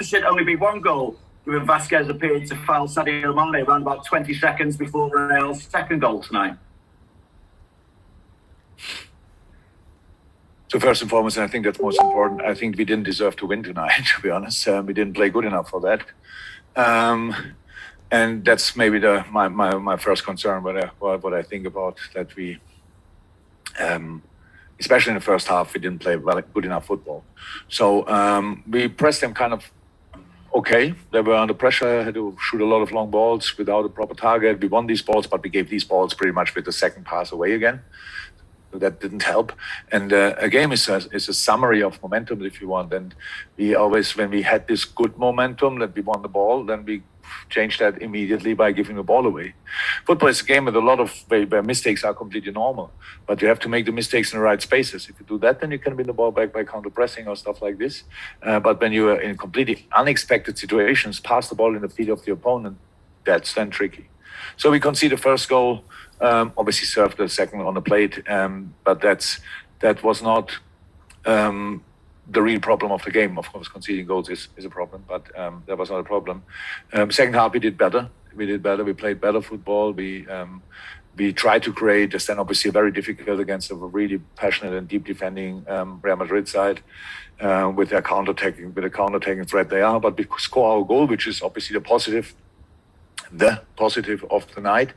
deficit only be one goal, given Vasquez appeared to foul Sadio Mane around about 20 seconds before Real's second goal tonight? So first and foremost, and I think that's most important, I think we didn't deserve to win tonight, to be honest. We didn't play good enough for that. And that's maybe my first concern, what I think about that we, especially in the first half, we didn't play good enough football. So we pressed them kind of okay. They were under pressure, had to shoot a lot of long balls without a proper target. We won these balls, but we gave these balls pretty much with the second pass away again. So that didn't help. And a game is a summary of momentum, if you want. And we always, when we had this good momentum that we won the ball, then we changed that immediately by giving the ball away. Football is a game with a lot of where mistakes are completely normal, but you have to make the mistakes in the right spaces. If you do that, then you can win the ball back by counter-pressing or stuff like this. But when you are in completely unexpected situations, pass the ball in the feet of the opponent, that's then tricky. So we concede the first goal, obviously served the second on the plate, but that was not the real problem of the game. Of course, conceding goals is a problem, but that was not a problem. Second half, we did better. We played better football. We tried to create, then obviously very difficult against a really passionate and deep defending Real Madrid side with their counter-attacking threat they are. But we score our goal, which is obviously the positive of the night,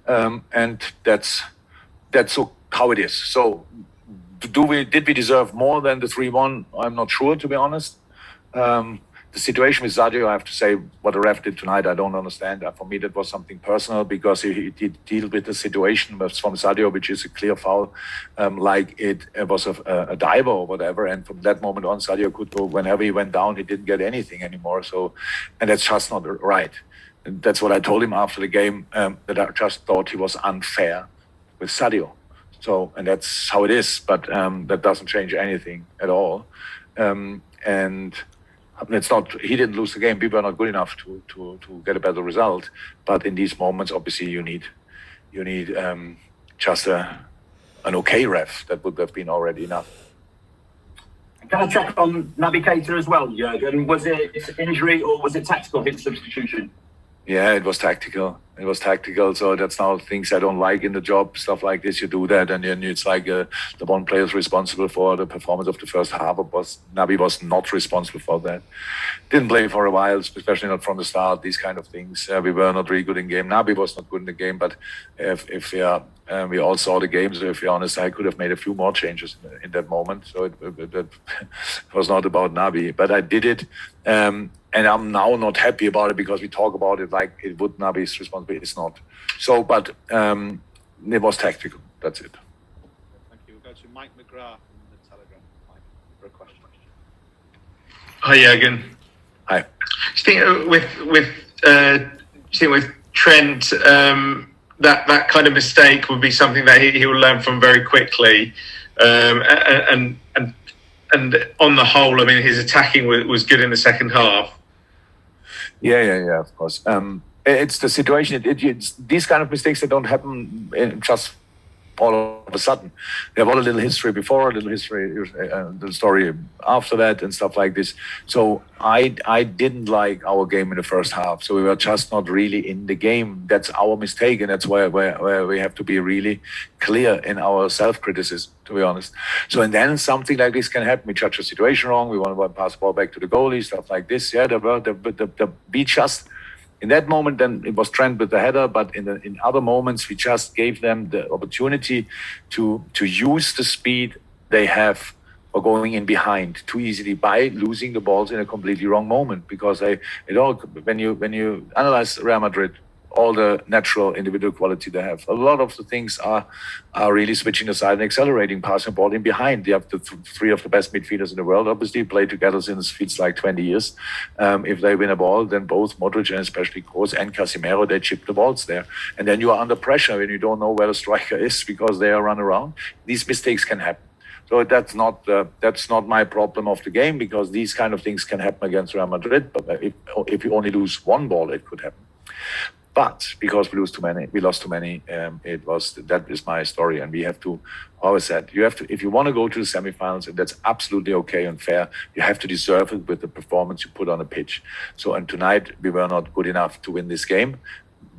and that's how it is. So. Did we deserve more than the 3-1? I'm not sure, to be honest. The situation with Sadio, I have to say, what the ref did tonight, I don't understand. For me, that was something personal because he did deal with the situation from Sadio, which is a clear foul, like it was a diver or whatever. And from that moment on, Sadio could go whenever he went down, he didn't get anything anymore. So, and that's just not right. And that's what I told him after the game, that I just thought he was unfair with Sadio. So, and that's how it is, but that doesn't change anything at all. And it's not, he didn't lose the game. We were not good enough to get a better result. But in these moments, obviously, you need just an okay ref. That would have been already enough. Can I check on Naby Keita as well, Jurgen? Was it injury or was it tactical, his substitution? Yeah, it was tactical. So that's now things I don't like in the job, stuff like this. You do that, and then it's like the one player is responsible for the performance of the first half. Naby was not responsible for that. Didn't play for a while, especially not from the start. These kind of things. We were not really good in game. Naby was not good in the game, but if we all saw the game. So if you're honest, I could have made a few more changes in that moment. So it was not about Naby, but I did it. And I'm now not happy about it because we talk about it like it would Naby's responsibility. It's not. So, but it was tactical. That's it. Thank you. We'll go to Mike McGrath from the Telegraph. Mike, for a question. Hi, Jurgen. Hi. Do you think with Trent, that kind of mistake would be something that he will learn from very quickly? And on the whole, I mean, his attacking was good in the second half. Yeah, of course. It's the situation. It's these kind of mistakes that don't happen just all of a sudden. They have all a little history before, a little history, the story after that, and stuff like this. So I didn't like our game in the first half. So we were just not really in the game. That's our mistake, and that's where we have to be really clear in our self-criticism, to be honest. So and then something like this can happen. We judge the situation wrong. We want to pass the ball back to the goalie, stuff like this. Yeah, we just. In that moment, then it was Trent with the header, but in other moments, we just gave them the opportunity to use the speed they have for going in behind too easily by losing the balls in a completely wrong moment. Because when you analyze Real Madrid, all the natural individual quality they have, a lot of the things are really switching aside and accelerating, passing the ball in behind. You have the three of the best midfielders in the world, obviously, play together since feels like 20 years. If they win a ball, then both Modric and especially Kroos and Casemiro, they chip the balls there. And then you are under pressure when you don't know where the striker is because they are run around. These mistakes can happen. So that's not my problem of the game because these kind of things can happen against Real Madrid. But if you only lose one ball, it could happen. But because we lost too many. That is my story, and we have to. Always said if you want to go to the semifinals, and that's absolutely okay and fair. You have to deserve it with the performance you put on the pitch. So, and tonight we were not good enough to win this game.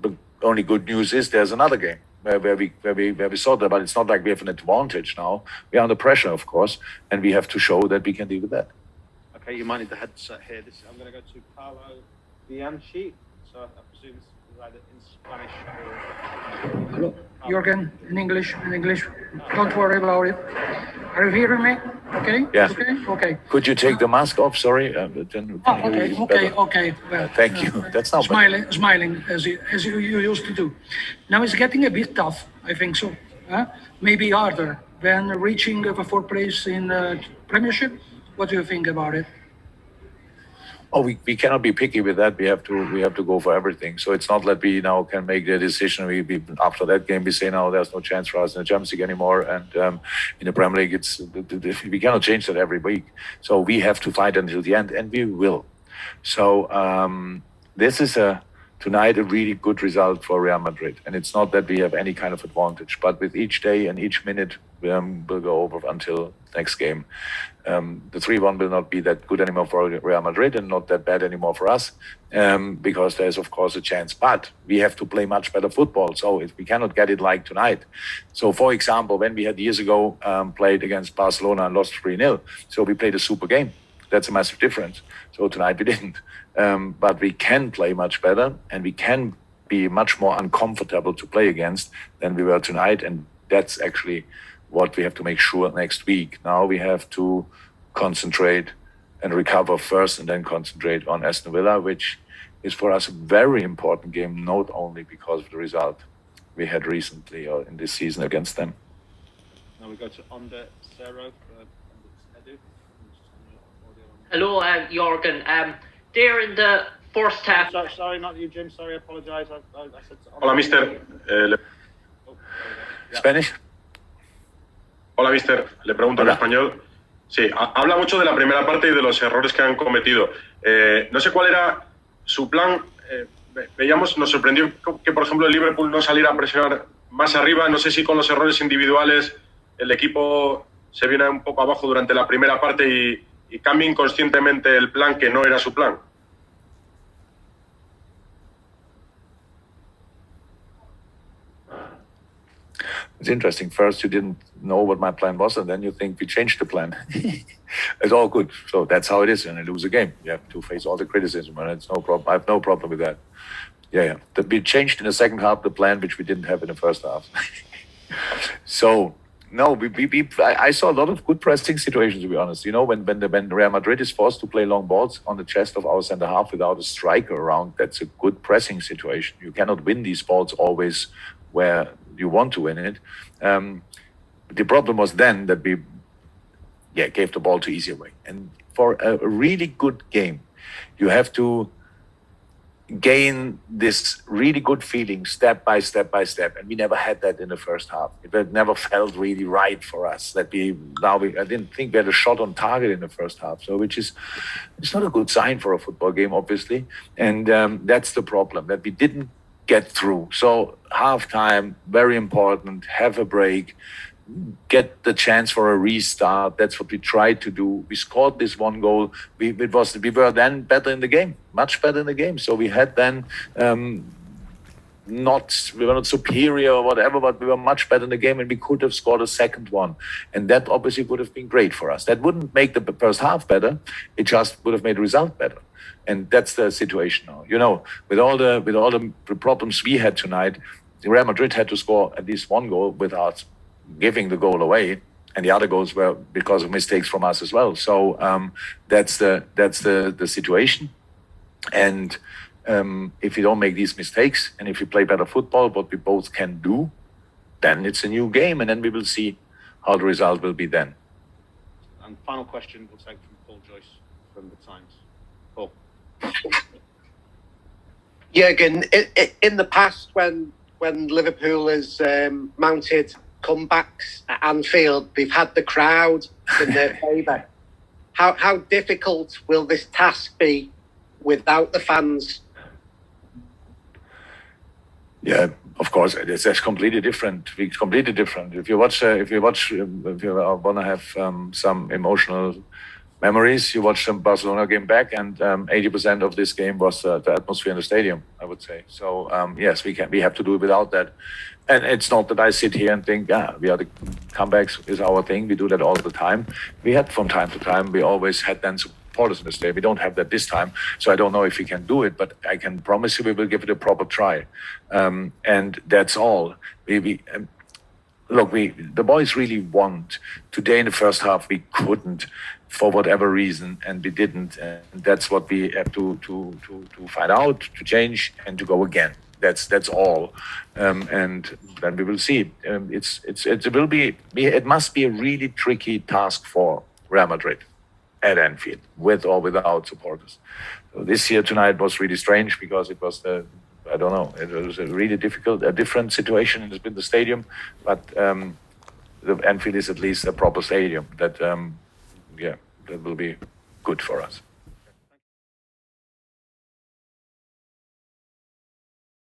But only good news is there's another game where we saw that, but it's not like we have an advantage now. We are under pressure, of course, and we have to show that we can deal with that. Okay, you might need the headset here. I'm going to go to Paulo Bianchi. So I presume it's either in Spanish or... Hello, Jurgen, in English. Don't worry about it. Are you hearing me? Okay? Yeah. Okay. Could you take the mask off? Sorry. Okay. Well, Thank you. That's not bad. smiling as you used to do. Now it's getting a bit tough, I think so. Maybe harder than reaching the fourth place in Premiership. What do you think about it? Oh, we cannot be picky with that. We have to go for everything. So it's not that we now can make the decision. We after that game we say now there's no chance for us in the Champions League anymore, and in the Premier League we cannot change that every week. So we have to fight until the end, and we will. So this is tonight a really good result for Real Madrid, and it's not that we have any kind of advantage, but with each day and each minute we'll go over until next game. The 3-1 will not be that good anymore for Real Madrid and not that bad anymore for us, because there's of course a chance. But we have to play much better football, so we cannot get it like tonight. So for example, when we had years ago played against Barcelona and lost 3-0, so we played a super game. That's a massive difference. So tonight we didn't. But we can play much better, and we can be much more uncomfortable to play against than we were tonight. And that's actually what we have to make sure next week. Now we have to concentrate and recover first, and then concentrate on Aston Villa, which is for us a very important game, not only because of the result we had recently or in this season against them. Now we go to Onda Zero for Edu. Hello, Jurgen. There in the first half. Sorry, not you, Jim. Sorry, I apologise. I said to Hola, mister. Spanish? Hola, mister. Le pregunto en español. Sí, habla mucho de la primera parte y de los errores que han cometido. No sé cuál era su plan. Veíamos, nos sorprendió que, por ejemplo, el Liverpool no saliera a presionar más arriba. No sé si con los errores individuales el equipo se viene un poco abajo durante la primera parte y cambia inconscientemente el plan, que no era su plan. It's interesting. First, you didn't know what my plan was, and then you think we changed the plan. It's all good. So that's how it is when you lose a game. You have to face all the criticism, and it's no problem. I have no problem with that. Yeah. We changed in the second half the plan, which we didn't have in the first half. So no, I saw a lot of good pressing situations, to be honest. You know, when Real Madrid is forced to play long balls on the chest of our centre half without a striker around, that's a good pressing situation. You cannot win these balls always where you want to win it. The problem was then that we gave the ball too easy away. And for a really good game, you have to gain this really good feeling step by step by step, and we never had that in the first half. It never felt really right for us that I didn't think we had a shot on target in the first half, so it's not a good sign for a football game, obviously, and that's the problem, that we didn't get through. So halftime, very important, have a break, get the chance for a restart. That's what we tried to do. We scored this one goal. We were then better in the game, much better in the game. So we had then we were not superior or whatever, but we were much better in the game, and we could have scored a second one. And that obviously would have been great for us. That wouldn't make the first half better. It just would have made the result better. And that's the situation now. You know, with all the problems we had tonight, Real Madrid had to score at least one goal without giving the goal away, and the other goals were because of mistakes from us as well. So that's the situation. And if you don't make these mistakes, and if you play better football, what we both can do, then it's a new game, and then we will see how the result will be then. And final question we'll take from Paul Joyce from the Times. Paul. Jurgen, in the past, when Liverpool has mounted comebacks at Anfield, they've had the crowd in their favour. How difficult will this task be without the fans? Yeah, of course, it's completely different. It's completely different. If you watch, if you want to have some emotional memories, you watch the Barcelona game back, and 80% of this game was the atmosphere in the stadium, I would say. So yes, we have to do it without that. And it's not that I sit here and think, we are the comebacks is our thing. We do that all the time. We had from time to time. We always had then supporters in the stadium. We don't have that this time, so I don't know if we can do it. But I can promise you, we will give it a proper try. And that's all. Look, the boys really want. Today in the first half, we couldn't, for whatever reason, and we didn't. And that's what we have to find out, to change, and to go again. That's all, and then we will see. It must be a really tricky task for Real Madrid at Anfield, with or without supporters. So this year tonight was really strange because it was it was a really different situation in the stadium, but the Anfield is at least a proper stadium that will be good for us.